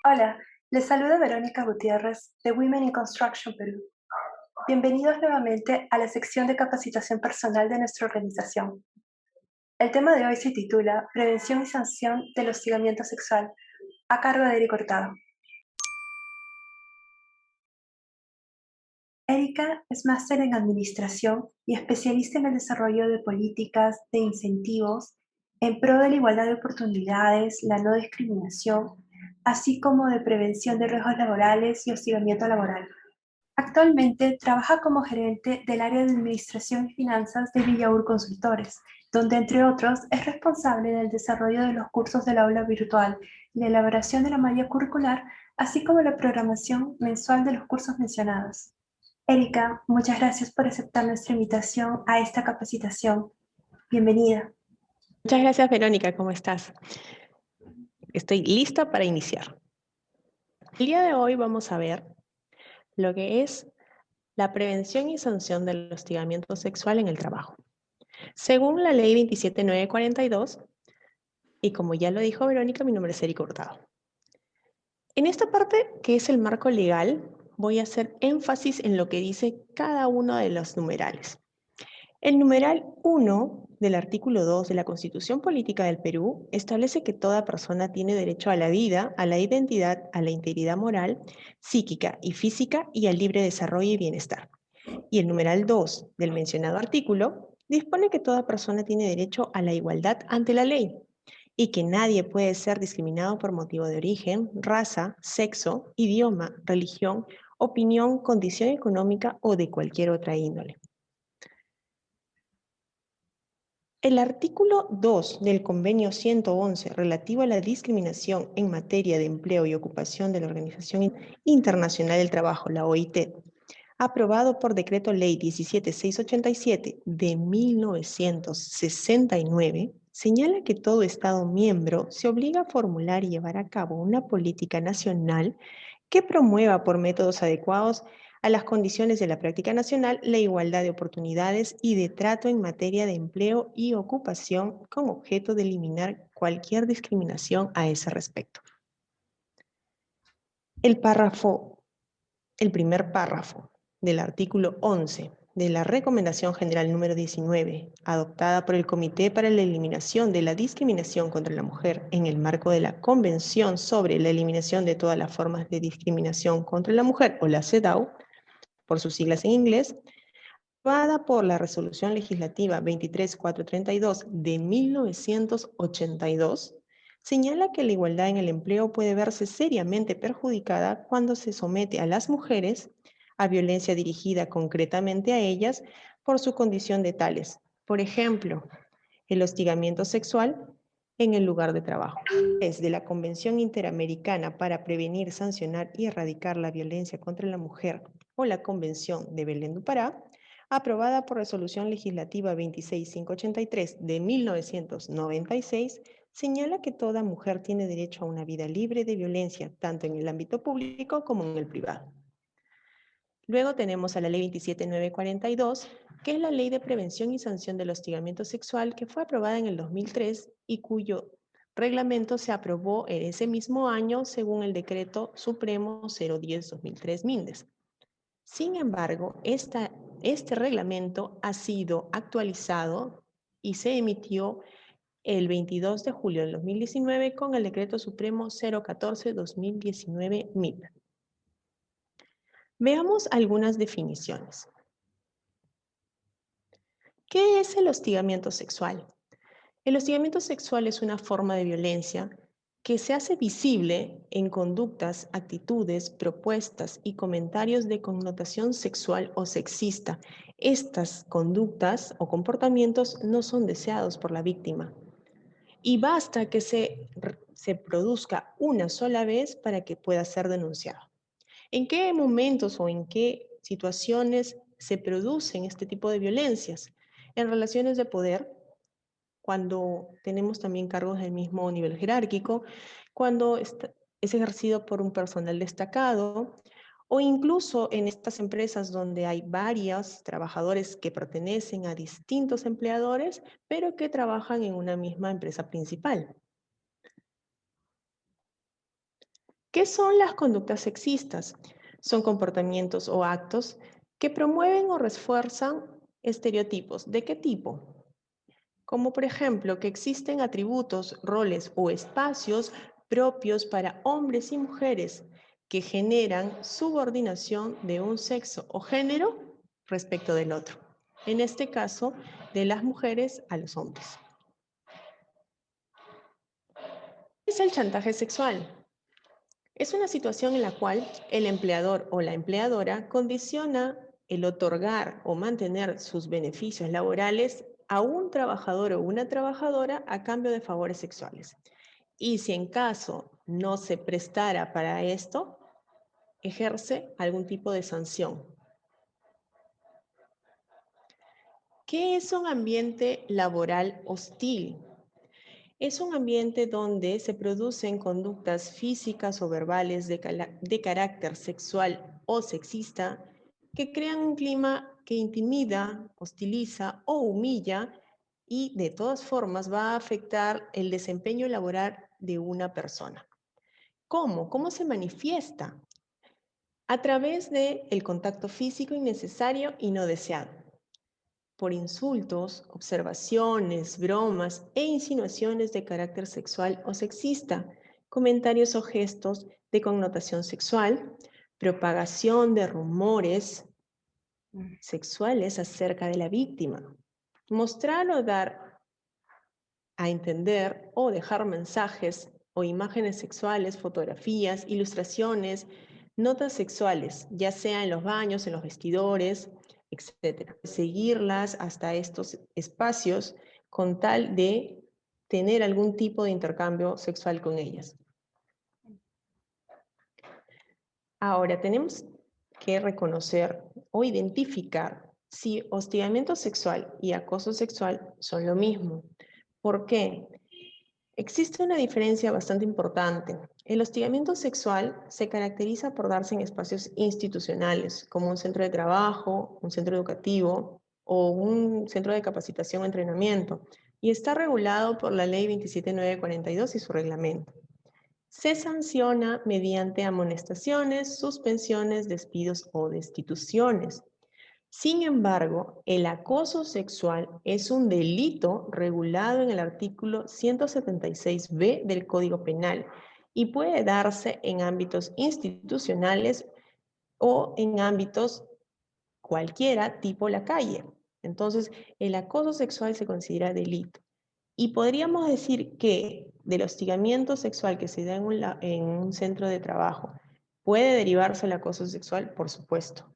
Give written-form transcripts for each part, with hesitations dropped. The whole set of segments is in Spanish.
Hola, les saluda Verónica Gutiérrez de Women in Construction Perú. Bienvenidos nuevamente a la sección de capacitación personal de nuestra organización. El tema de hoy se titula Prevención y sanción del hostigamiento sexual, a cargo de Eric Hurtado. Erika es máster en administración y especialista en el desarrollo de políticas de incentivos en pro de la igualdad de oportunidades, la no discriminación, así como de prevención de riesgos laborales y hostigamiento laboral. Actualmente trabaja como gerente del área de Administración y Finanzas de Villaur Consultores, donde entre otros es responsable del desarrollo de los cursos del aula virtual, la elaboración de la malla curricular, así como la programación mensual de los cursos mencionados. Erika, muchas gracias por aceptar nuestra invitación a esta capacitación. Bienvenida. Muchas gracias, Verónica. ¿Cómo estás? Estoy lista para iniciar. El día de hoy vamos a ver lo que es la prevención y sanción del hostigamiento sexual en el trabajo. Según la Ley 27942, y como ya lo dijo Verónica, mi nombre es Erika Hurtado. En esta parte, que es el marco legal, voy a hacer énfasis en lo que dice cada uno de los numerales. El numeral 1 del artículo 2 de la Constitución Política del Perú establece que toda persona tiene derecho a la vida, a la identidad, a la integridad moral, psíquica y física y al libre desarrollo y bienestar. Y el numeral 2 del mencionado artículo dispone que toda persona tiene derecho a la igualdad ante la ley y que nadie puede ser discriminado por motivo de origen, raza, sexo, idioma, religión, opinión, condición económica o de cualquier otra índole. El artículo 2 del Convenio 111 relativo a la discriminación en materia de empleo y ocupación de la Organización Internacional del Trabajo, la OIT, aprobado por Decreto Ley 17687 de 1969, señala que todo Estado miembro se obliga a formular y llevar a cabo una política nacional que promueva por métodos adecuados a las condiciones de la práctica nacional la igualdad de oportunidades y de trato en materia de empleo y ocupación con objeto de eliminar cualquier discriminación a ese respecto. El primer párrafo del artículo 11 de la Recomendación General número 19, adoptada por el Comité para la Eliminación de la Discriminación contra la Mujer en el marco de la Convención sobre la Eliminación de todas las formas de discriminación contra la mujer, o la CEDAW, por sus siglas en inglés, aprobada por la Resolución Legislativa 23432 de 1982, señala que la igualdad en el empleo puede verse seriamente perjudicada cuando se somete a las mujeres a violencia dirigida concretamente a ellas por su condición de tales. Por ejemplo, el hostigamiento sexual en el lugar de trabajo. Es de la Convención Interamericana para Prevenir, Sancionar y Erradicar la Violencia contra la Mujer, o la Convención de Belén do Pará, aprobada por Resolución Legislativa 26583 de 1996, señala que toda mujer tiene derecho a una vida libre de violencia, tanto en el ámbito público como en el privado. Luego tenemos a la Ley 27942, que es la Ley de Prevención y Sanción del Hostigamiento Sexual, que fue aprobada en el 2003 y cuyo reglamento se aprobó en ese mismo año según el Decreto Supremo 010-2003 Mindes. Sin embargo, este reglamento ha sido actualizado y se emitió el 22 de julio del 2019 con el Decreto Supremo 014-2019 MIP. Veamos algunas definiciones. ¿Qué es el hostigamiento sexual? El hostigamiento sexual es una forma de violencia que se hace visible en conductas, actitudes, propuestas y comentarios de connotación sexual o sexista. Estas conductas o comportamientos no son deseados por la víctima y basta que se produzca una sola vez para que pueda ser denunciado. ¿En qué momentos o en qué situaciones se producen este tipo de violencias? En relaciones de poder, cuando tenemos también cargos del mismo nivel jerárquico, cuando es ejercido por un personal destacado, o incluso en estas empresas donde hay varios trabajadores que pertenecen a distintos empleadores, pero que trabajan en una misma empresa principal. ¿Qué son las conductas sexistas? Son comportamientos o actos que promueven o refuerzan estereotipos. ¿De qué tipo? Como por ejemplo que existen atributos, roles o espacios propios para hombres y mujeres que generan subordinación de un sexo o género respecto del otro. En este caso, de las mujeres a los hombres. ¿Qué es el chantaje sexual? Es una situación en la cual el empleador o la empleadora condiciona el otorgar o mantener sus beneficios laborales a un trabajador o una trabajadora a cambio de favores sexuales. Y si en caso no se prestara para esto, ejerce algún tipo de sanción. ¿Qué es un ambiente laboral hostil? Es un ambiente donde se producen conductas físicas o verbales de carácter sexual o sexista que crean un clima que intimida, hostiliza o humilla y de todas formas va a afectar el desempeño laboral de una persona. ¿Cómo? ¿Cómo se manifiesta? A través del contacto físico innecesario y no deseado, por insultos, observaciones, bromas e insinuaciones de carácter sexual o sexista, comentarios o gestos de connotación sexual, propagación de rumores sexuales acerca de la víctima, mostrar o dar a entender o dejar mensajes o imágenes sexuales, fotografías, ilustraciones, notas sexuales, ya sea en los baños, en los vestidores, etcétera. Seguirlas hasta estos espacios con tal de tener algún tipo de intercambio sexual con ellas. Ahora, tenemos que reconocer o identificar si hostigamiento sexual y acoso sexual son lo mismo. ¿Por qué? Existe una diferencia bastante importante. El hostigamiento sexual se caracteriza por darse en espacios institucionales, como un centro de trabajo, un centro educativo o un centro de capacitación o entrenamiento, y está regulado por la Ley 27942 y su reglamento. Se sanciona mediante amonestaciones, suspensiones, despidos o destituciones. Sin embargo, el acoso sexual es un delito regulado en el artículo 176b del Código Penal y puede darse en ámbitos institucionales o en ámbitos cualquiera, tipo la calle. Entonces, el acoso sexual se considera delito. Y podríamos decir que del hostigamiento sexual que se da en un centro de trabajo, ¿puede derivarse el acoso sexual? Por supuesto.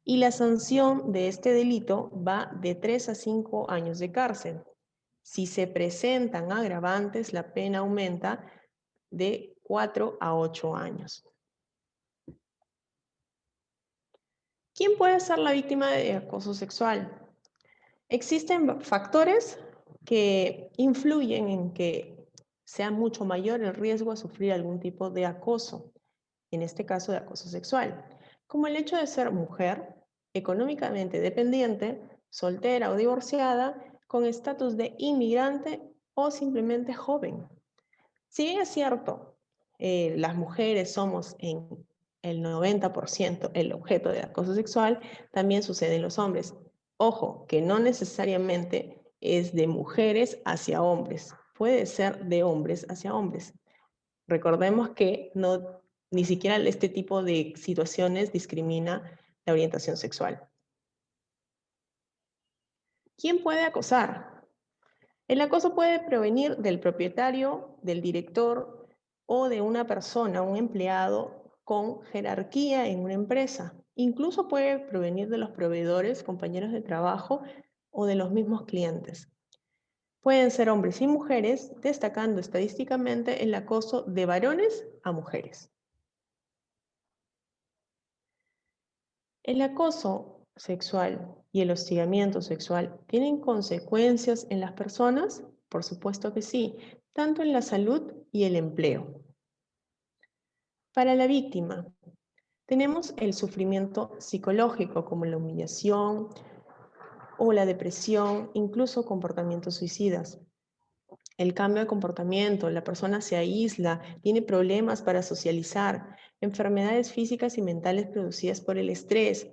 Y la sanción de este delito va de 3 a 5 años de cárcel. Si se presentan agravantes, la pena aumenta de 4 a 8 años. ¿Quién puede ser la víctima de acoso sexual? Existen factores que influyen en que sea mucho mayor el riesgo a sufrir algún tipo de acoso, en este caso de acoso sexual, como el hecho de ser mujer, económicamente dependiente, soltera o divorciada, con estatus de inmigrante o simplemente joven. Si bien es cierto, las mujeres somos en el 90% el objeto de acoso sexual, también sucede en los hombres. Ojo, que no necesariamente es de mujeres hacia hombres, puede ser de hombres hacia hombres. Recordemos que no, ni siquiera este tipo de situaciones discrimina la orientación sexual. ¿Quién puede acosar? El acoso puede provenir del propietario, del director o de una persona, un empleado con jerarquía en una empresa. Incluso puede provenir de los proveedores, compañeros de trabajo o de los mismos clientes. Pueden ser hombres y mujeres, destacando estadísticamente el acoso de varones a mujeres. El acoso sexual y el hostigamiento sexual tienen consecuencias en las personas, por supuesto que sí, tanto en la salud y el empleo. Para la víctima, tenemos el sufrimiento psicológico como la humillación o la depresión, incluso comportamientos suicidas. El cambio de comportamiento, la persona se aísla, tiene problemas para socializar, enfermedades físicas y mentales producidas por el estrés.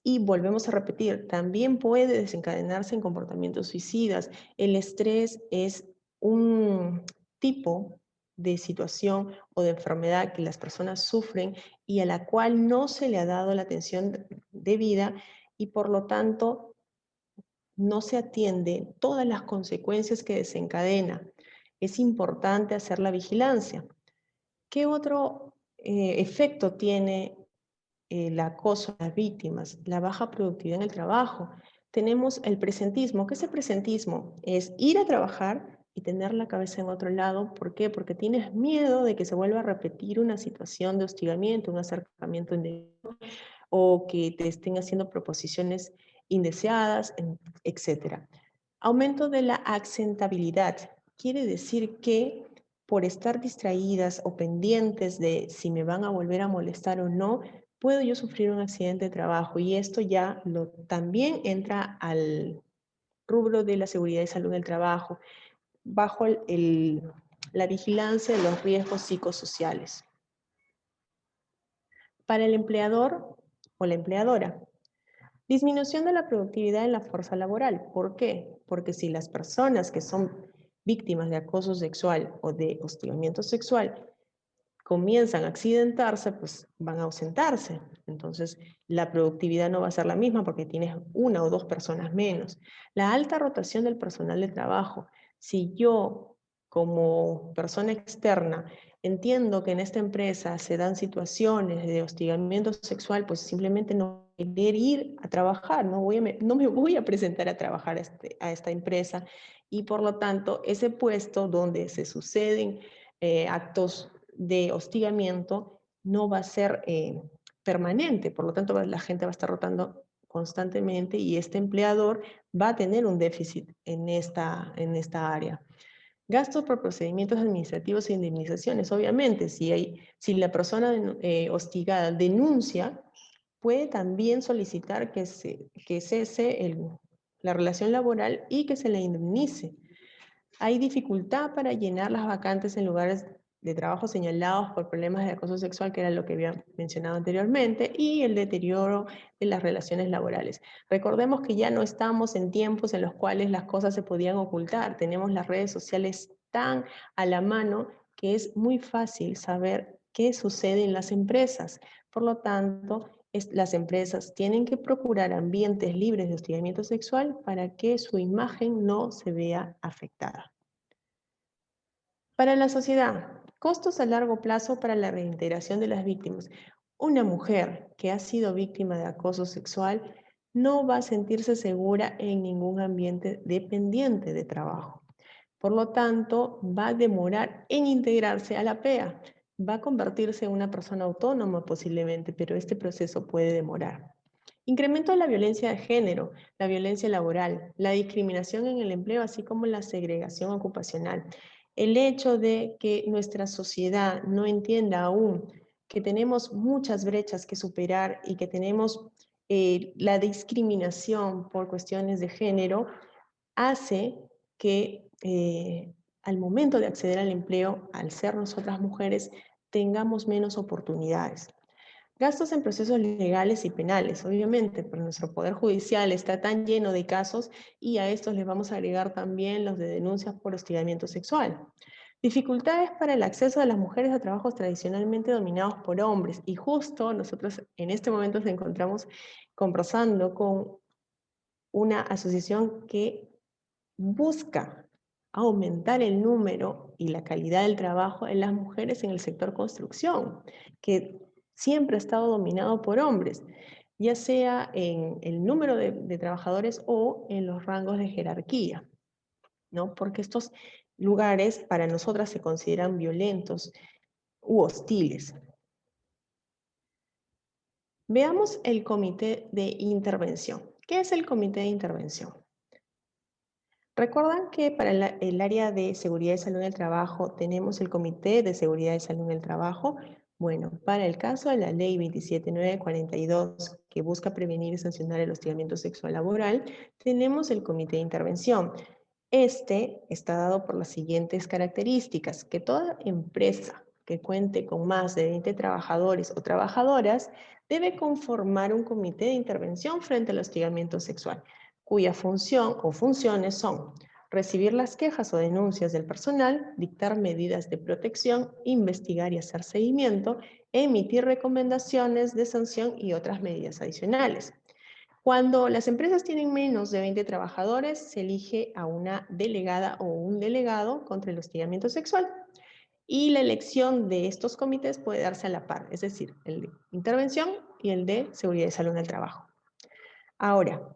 Y volvemos a repetir, también puede desencadenarse en comportamientos suicidas. El estrés es un tipo de situación o de enfermedad que las personas sufren y a la cual no se le ha dado la atención debida y por lo tanto no se atiende todas las consecuencias que desencadena. Es importante hacer la vigilancia. ¿Qué otro efecto tiene el acoso a las víctimas? La baja productividad en el trabajo. Tenemos el presentismo. ¿Qué es el presentismo? Es ir a trabajar y tener la cabeza en otro lado. ¿Por qué? Porque tienes miedo de que se vuelva a repetir una situación de hostigamiento, un acercamiento indebido, o que te estén haciendo proposiciones indeseadas, etc. Aumento de la accentabilidad. Quiere decir que por estar distraídas o pendientes de si me van a volver a molestar o no, puedo yo sufrir un accidente de trabajo y esto ya también entra al rubro de la seguridad y salud del trabajo, bajo la vigilancia de los riesgos psicosociales. Para el empleador o la empleadora, disminución de la productividad en la fuerza laboral. ¿Por qué? Porque si las personas que son víctimas de acoso sexual o de hostigamiento sexual comienzan a accidentarse, pues van a ausentarse. Entonces, la productividad no va a ser la misma porque tienes una o dos personas menos. La alta rotación del personal de trabajo. Si yo, como persona externa, entiendo que en esta empresa se dan situaciones de hostigamiento sexual, pues simplemente no voy a querer ir a trabajar, no me voy a presentar a trabajar a esta empresa y por lo tanto ese puesto donde se suceden actos de hostigamiento no va a ser permanente, por lo tanto la gente va a estar rotando constantemente y este empleador va a tener un déficit en esta área. Gastos por procedimientos administrativos e indemnizaciones. Obviamente, si la persona hostigada denuncia, puede también solicitar que cese la relación laboral y que se le indemnice. Hay dificultad para llenar las vacantes en lugares de trabajo señalados por problemas de acoso sexual, que era lo que había mencionado anteriormente, y el deterioro de las relaciones laborales. Recordemos que ya no estamos en tiempos en los cuales las cosas se podían ocultar. Tenemos las redes sociales tan a la mano que es muy fácil saber qué sucede en las empresas. Por lo tanto, las empresas tienen que procurar ambientes libres de hostigamiento sexual para que su imagen no se vea afectada. Para la sociedad, costos a largo plazo para la reintegración de las víctimas. Una mujer que ha sido víctima de acoso sexual no va a sentirse segura en ningún ambiente dependiente de trabajo. Por lo tanto, va a demorar en integrarse a la PEA. Va a convertirse en una persona autónoma posiblemente, pero este proceso puede demorar. Incremento de la violencia de género, la violencia laboral, la discriminación en el empleo, así como la segregación ocupacional. El hecho de que nuestra sociedad no entienda aún que tenemos muchas brechas que superar y que tenemos la discriminación por cuestiones de género, hace que al momento de acceder al empleo, al ser nosotras mujeres, tengamos menos oportunidades. Gastos en procesos legales y penales, obviamente, pero nuestro Poder Judicial está tan lleno de casos y a estos les vamos a agregar también los de denuncias por hostigamiento sexual. Dificultades para el acceso de las mujeres a trabajos tradicionalmente dominados por hombres. Y justo nosotros en este momento nos encontramos conversando con una asociación que busca aumentar el número y la calidad del trabajo en las mujeres en el sector construcción, que siempre ha estado dominado por hombres, ya sea en el número de trabajadores o en los rangos de jerarquía, ¿no? Porque estos lugares para nosotras se consideran violentos u hostiles. Veamos el comité de intervención. ¿Qué es el comité de intervención? ¿Recuerdan que para el área de seguridad y salud en el trabajo tenemos el Comité de Seguridad y Salud en el Trabajo? Bueno, para el caso de la Ley 27942, que busca prevenir y sancionar el hostigamiento sexual laboral, tenemos el Comité de Intervención. Este está dado por las siguientes características: que toda empresa que cuente con más de 20 trabajadores o trabajadoras debe conformar un comité de intervención frente al hostigamiento sexual, cuya función o funciones son recibir las quejas o denuncias del personal, dictar medidas de protección, investigar y hacer seguimiento, emitir recomendaciones de sanción y otras medidas adicionales. Cuando las empresas tienen menos de 20 trabajadores, se elige a una delegada o un delegado contra el hostigamiento sexual. Y la elección de estos comités puede darse a la par, es decir, el de intervención y el de seguridad y salud en el trabajo. Ahora,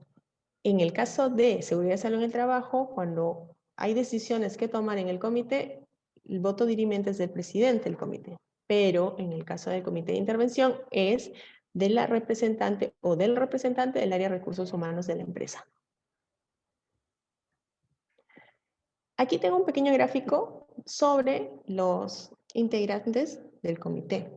en el caso de seguridad y salud en el trabajo, cuando hay decisiones que tomar en el comité, el voto dirimente es del presidente del comité. Pero en el caso del comité de intervención es de la representante o del representante del área de recursos humanos de la empresa. Aquí tengo un pequeño gráfico sobre los integrantes del comité.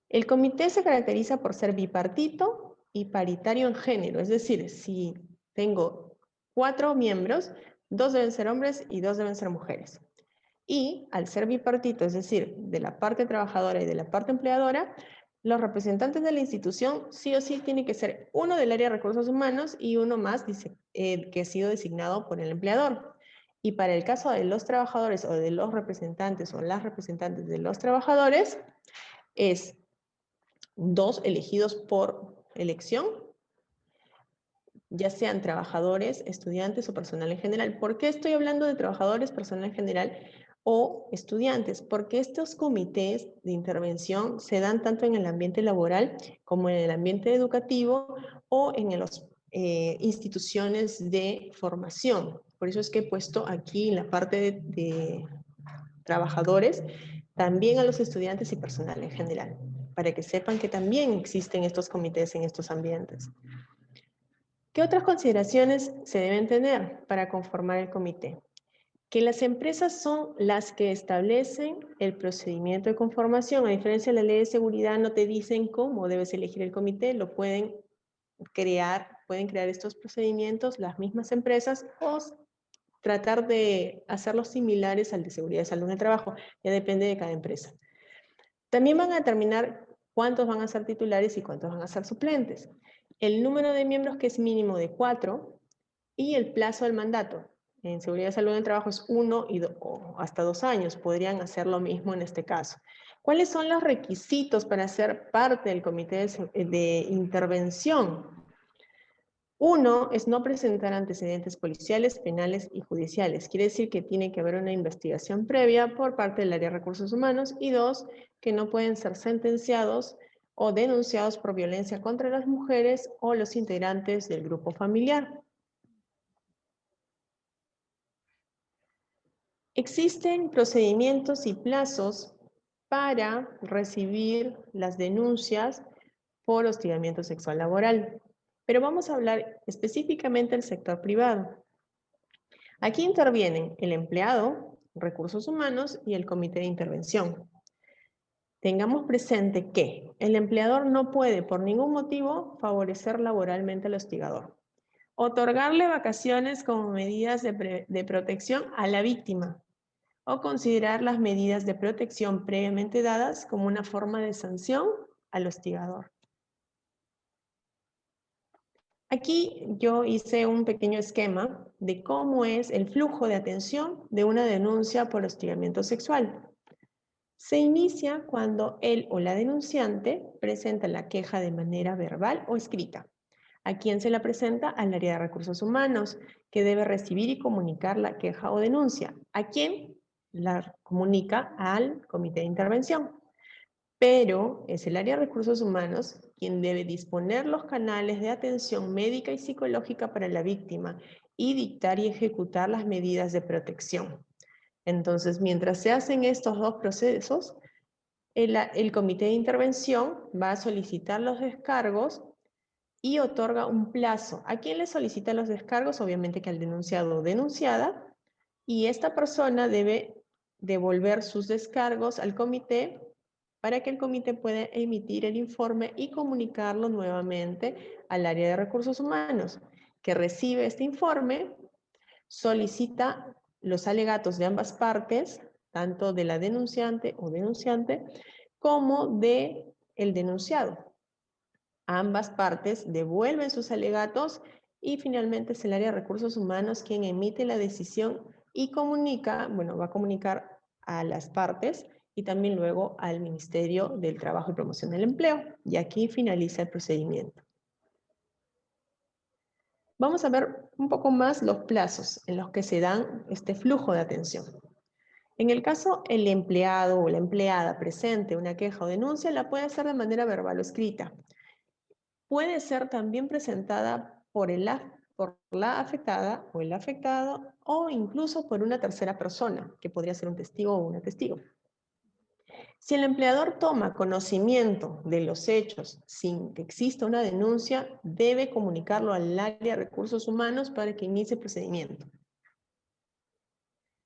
El comité se caracteriza por ser bipartito y paritario en género, es decir, si tengo 4 miembros, 2 deben ser hombres y 2 deben ser mujeres. Y al ser bipartito, es decir, de la parte trabajadora y de la parte empleadora, los representantes de la institución sí o sí tiene que ser uno del área de recursos humanos y uno más que ha sido designado por el empleador. Y para el caso de los trabajadores o de los representantes o las representantes de los trabajadores, es 2 elegidos por elección, ya sean trabajadores, estudiantes o personal en general. ¿Por qué estoy hablando de trabajadores, personal en general o estudiantes? Porque estos comités de intervención se dan tanto en el ambiente laboral como en el ambiente educativo o en las instituciones de formación. Por eso es que he puesto aquí en la parte de trabajadores también a los estudiantes y personal en general, para que sepan que también existen estos comités en estos ambientes. ¿Qué otras consideraciones se deben tener para conformar el comité? Que las empresas son las que establecen el procedimiento de conformación. A diferencia de la ley de seguridad, no te dicen cómo debes elegir el comité, lo pueden crear estos procedimientos las mismas empresas o tratar de hacerlos similares al de seguridad y salud en el trabajo. Ya depende de cada empresa. También van a determinar cuántos van a ser titulares y cuántos van a ser suplentes. El número de miembros, que es mínimo de 4, y el plazo del mandato. En seguridad y salud en el trabajo es 1 o hasta 2 años. Podrían hacer lo mismo en este caso. ¿Cuáles son los requisitos para ser parte del comité de intervención? 1 es no presentar antecedentes policiales, penales y judiciales. Quiere decir que tiene que haber una investigación previa por parte del área de recursos humanos. Y 2, que no pueden ser sentenciados o denunciados por violencia contra las mujeres o los integrantes del grupo familiar. Existen procedimientos y plazos para recibir las denuncias por hostigamiento sexual laboral, pero vamos a hablar específicamente del sector privado. Aquí intervienen el empleado, recursos humanos y el comité de intervención. Tengamos presente que el empleador no puede por ningún motivo favorecer laboralmente al hostigador, otorgarle vacaciones como medidas de protección a la víctima, o considerar las medidas de protección previamente dadas como una forma de sanción al hostigador. Aquí yo hice un pequeño esquema de cómo es el flujo de atención de una denuncia por hostigamiento sexual. Se inicia cuando él o la denunciante presenta la queja de manera verbal o escrita. ¿A quién se la presenta? Al área de recursos humanos, que debe recibir y comunicar la queja o denuncia. ¿A quién? La comunica al comité de intervención. Pero es el área de recursos humanos quien debe disponer los canales de atención médica y psicológica para la víctima y dictar y ejecutar las medidas de protección. Entonces, mientras se hacen estos 2 procesos, el comité de intervención va a solicitar los descargos y otorga un plazo. ¿A quién le solicita los descargos? Obviamente que al denunciado o denunciada, y esta persona debe devolver sus descargos al comité para que el comité pueda emitir el informe y comunicarlo nuevamente al área de recursos humanos, que recibe este informe, solicita los alegatos de ambas partes, tanto de la denunciante o denunciante, como de el denunciado. Ambas partes devuelven sus alegatos y finalmente es el área de recursos humanos quien emite la decisión y comunica, bueno, va a comunicar a las partes y también luego al Ministerio del Trabajo y Promoción del Empleo. Y aquí finaliza el procedimiento. Vamos a ver un poco más los plazos en los que se dan este flujo de atención. En el caso el empleado o la empleada presente una queja o denuncia, la puede hacer de manera verbal o escrita. Puede ser también presentada por la afectada o el afectado o incluso por una tercera persona, que podría ser un testigo o una testigo. Si el empleador toma conocimiento de los hechos sin que exista una denuncia, debe comunicarlo al área de recursos humanos para que inicie el procedimiento.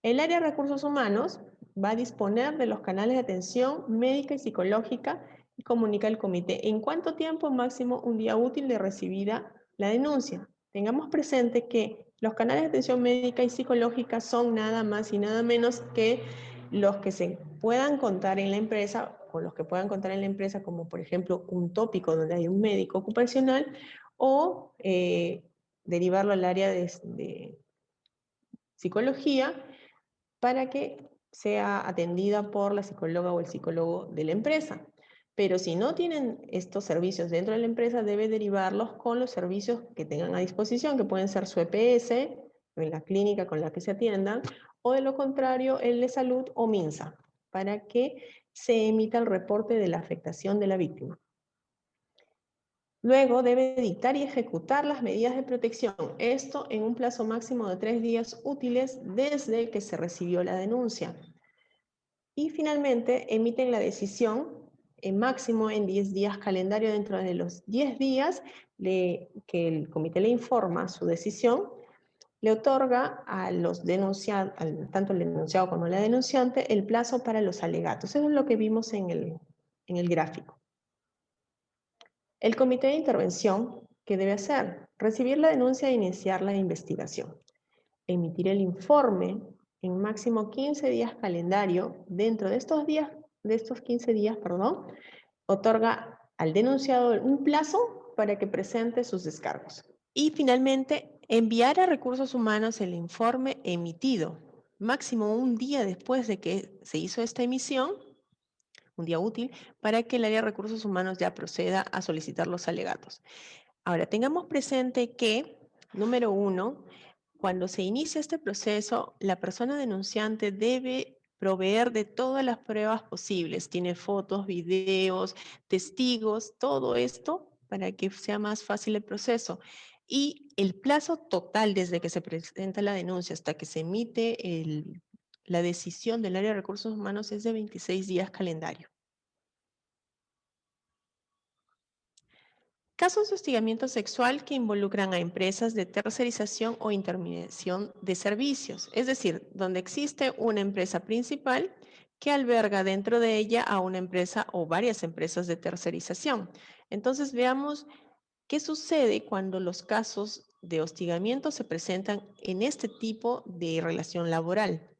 El área de recursos humanos va a disponer de los canales de atención médica y psicológica y comunica al comité en cuánto tiempo, máximo un día útil de recibida la denuncia. Tengamos presente que los canales de atención médica y psicológica son nada más y nada menos que los que se puedan contar en la empresa, con los que puedan contar en la empresa, como por ejemplo un tópico donde hay un médico ocupacional, o derivarlo al área de psicología para que sea atendida por la psicóloga o el psicólogo de la empresa. Pero si no tienen estos servicios dentro de la empresa, debe derivarlos con los servicios que tengan a disposición, que pueden ser su EPS, en la clínica con la que se atiendan, o de lo contrario, el de salud o MINSA, para que se emita el reporte de la afectación de la víctima. Luego debe dictar y ejecutar las medidas de protección, esto en un plazo máximo de 3 días útiles desde que se recibió la denuncia. Y finalmente emiten la decisión en máximo en 10 días calendario. Dentro de los 10 días que el comité le informa su decisión, le otorga a los denunciados, tanto el denunciado como la denunciante, el plazo para los alegatos. Eso es lo que vimos en el gráfico. El comité de intervención, ¿qué debe hacer? Recibir la denuncia e iniciar la investigación. Emitir el informe en máximo 15 días calendario. Dentro de estos 15 días, otorga al denunciado un plazo para que presente sus descargos. Y finalmente, enviar a recursos humanos el informe emitido, máximo un día después de que se hizo esta emisión, un día útil, para que el área de recursos humanos ya proceda a solicitar los alegatos. Ahora, tengamos presente que, número 1, cuando se inicia este proceso, la persona denunciante debe proveer de todas las pruebas posibles. Tiene fotos, videos, testigos, todo esto para que sea más fácil el proceso. Y el plazo total desde que se presenta la denuncia hasta que se emite la decisión del área de recursos humanos es de 26 días calendario. Casos de hostigamiento sexual que involucran a empresas de tercerización o intermediación de servicios, es decir, donde existe una empresa principal que alberga dentro de ella a una empresa o varias empresas de tercerización. Entonces veamos qué sucede cuando los casos de hostigamiento se presentan en este tipo de relación laboral.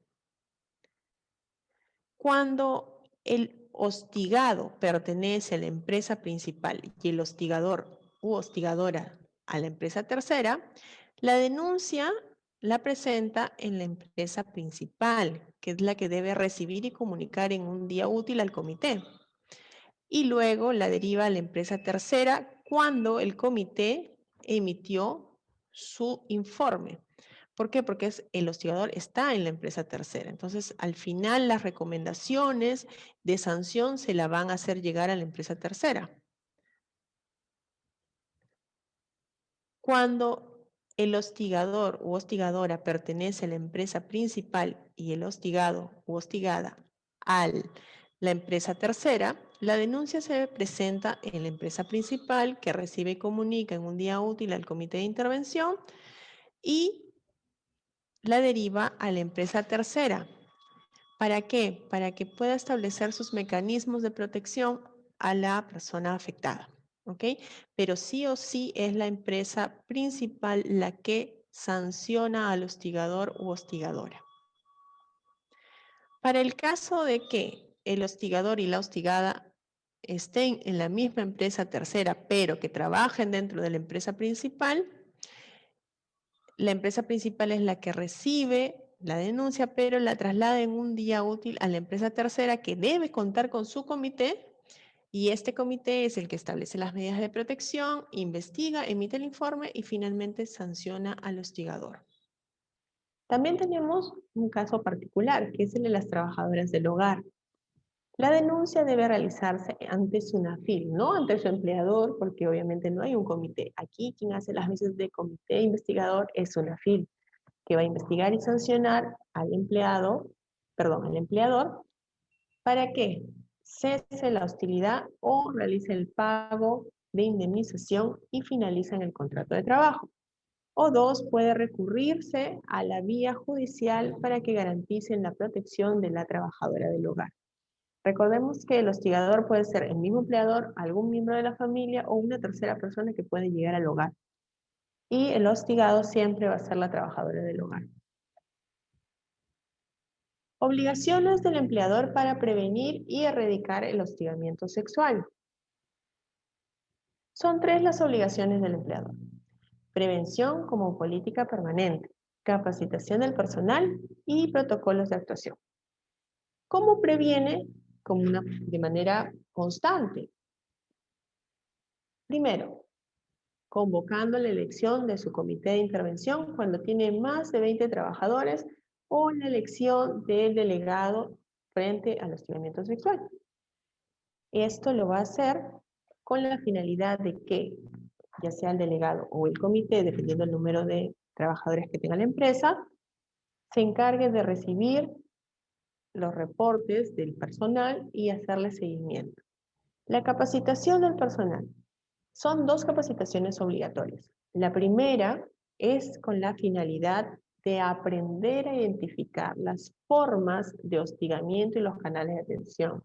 Cuando el hostigado pertenece a la empresa principal y el hostigador u hostigadora a la empresa tercera, la denuncia la presenta en la empresa principal, que es la que debe recibir y comunicar en un día útil al comité. Y luego la deriva a la empresa tercera cuando el comité emitió su informe. ¿Por qué? Porque el hostigador está en la empresa tercera. Entonces, al final, las recomendaciones de sanción se la van a hacer llegar a la empresa tercera. Cuando el hostigador u hostigadora pertenece a la empresa principal y el hostigado u hostigada a la empresa tercera, la denuncia se presenta en la empresa principal que recibe y comunica en un día útil al comité de intervención y la deriva a la empresa tercera. ¿Para qué? Para que pueda establecer sus mecanismos de protección a la persona afectada, ¿ok? Pero sí o sí es la empresa principal la que sanciona al hostigador u hostigadora. Para el caso de que el hostigador y la hostigada estén en la misma empresa tercera, pero que trabajen dentro de la empresa principal es la que recibe la denuncia, pero la traslada en un día útil a la empresa tercera que debe contar con su comité y este comité es el que establece las medidas de protección, investiga, emite el informe y finalmente sanciona al hostigador. También tenemos un caso particular, que es el de las trabajadoras del hogar. La denuncia debe realizarse ante SUNAFIL, no ante su empleador, porque obviamente no hay un comité. Aquí quien hace las veces de comité investigador es SUNAFIL, que va a investigar y sancionar al empleador, para que cese la hostilidad o realice el pago de indemnización y finalicen el contrato de trabajo. O dos, puede recurrirse a la vía judicial para que garanticen la protección de la trabajadora del hogar. Recordemos que el hostigador puede ser el mismo empleador, algún miembro de la familia o una tercera persona que puede llegar al hogar. Y el hostigado siempre va a ser la trabajadora del hogar. Obligaciones del empleador para prevenir y erradicar el hostigamiento sexual. Son 3 las obligaciones del empleador. Prevención como política permanente, capacitación del personal y protocolos de actuación. ¿Cómo previene? De manera constante. Primero, convocando la elección de su comité de intervención cuando tiene más de 20 trabajadores o la elección del delegado frente al hostigamiento sexual. Esto lo va a hacer con la finalidad de que, ya sea el delegado o el comité, dependiendo del número de trabajadores que tenga la empresa, se encargue de recibir los reportes del personal y hacerle seguimiento. La capacitación del personal. Son 2 capacitaciones obligatorias. La primera es con la finalidad de aprender a identificar las formas de hostigamiento y los canales de atención.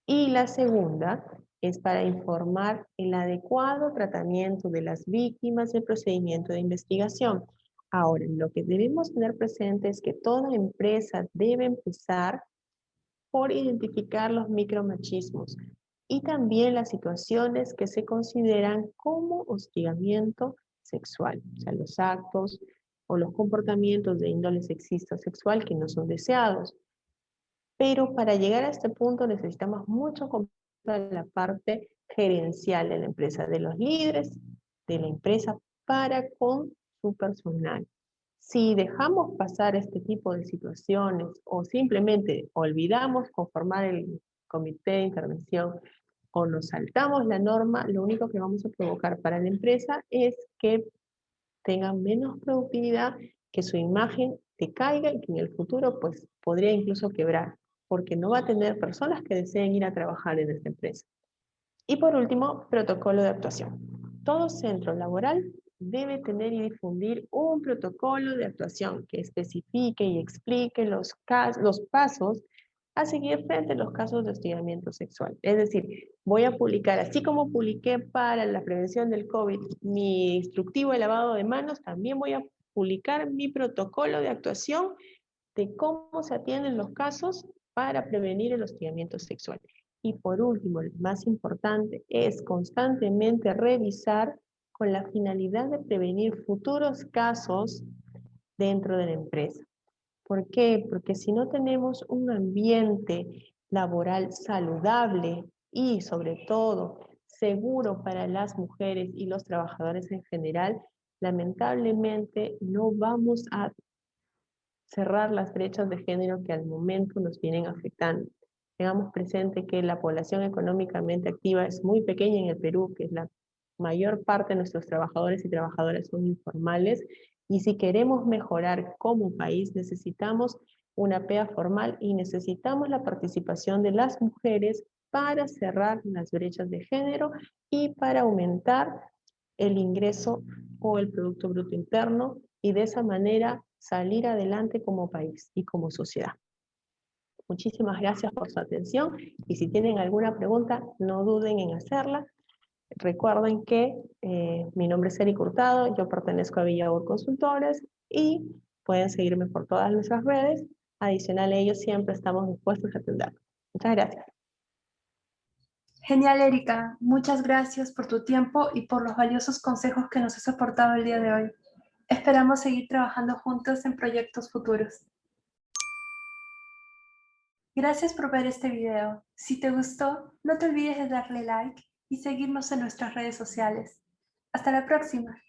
Y la segunda es para informar el adecuado tratamiento de las víctimas del procedimiento de investigación. Ahora, lo que debemos tener presente es que toda empresa debe empezar por identificar los micromachismos y también las situaciones que se consideran como hostigamiento sexual, o sea, los actos o los comportamientos de índole sexista o sexual que no son deseados. Pero para llegar a este punto necesitamos mucho de la parte gerencial de la empresa, de los líderes de la empresa para con su personal. Si dejamos pasar este tipo de situaciones o simplemente olvidamos conformar el comité de intervención o nos saltamos la norma, lo único que vamos a provocar para la empresa es que tengan menos productividad, que su imagen decaiga y que en el futuro pues podría incluso quebrar, porque no va a tener personas que deseen ir a trabajar en esta empresa. Y por último, protocolo de actuación. Todo centro laboral debe tener y difundir un protocolo de actuación que especifique y explique los pasos a seguir frente a los casos de hostigamiento sexual. Es decir, voy a publicar, así como publiqué para la prevención del COVID mi instructivo de lavado de manos, también voy a publicar mi protocolo de actuación de cómo se atienden los casos para prevenir el hostigamiento sexual. Y por último, lo más importante es constantemente revisar con la finalidad de prevenir futuros casos dentro de la empresa. ¿Por qué? Porque si no tenemos un ambiente laboral saludable y sobre todo seguro para las mujeres y los trabajadores en general, lamentablemente no vamos a cerrar las brechas de género que al momento nos vienen afectando. Tengamos presente que la población económicamente activa es muy pequeña en el Perú, que es la mayor parte de nuestros trabajadores y trabajadoras son informales, y si queremos mejorar como país necesitamos una PEA formal y necesitamos la participación de las mujeres para cerrar las brechas de género y para aumentar el ingreso o el Producto Bruto Interno y de esa manera salir adelante como país y como sociedad. Muchísimas gracias por su atención y si tienen alguna pregunta no duden en hacerla. Recuerden que mi nombre es Eric Hurtado, yo pertenezco a Villaur Consultores y pueden seguirme por todas nuestras redes. Adicional a ello, siempre estamos dispuestos a atender. Muchas gracias. Genial, Erika. Muchas gracias por tu tiempo y por los valiosos consejos que nos has aportado el día de hoy. Esperamos seguir trabajando juntos en proyectos futuros. Gracias por ver este video. Si te gustó, no te olvides de darle like y seguirnos en nuestras redes sociales. Hasta la próxima.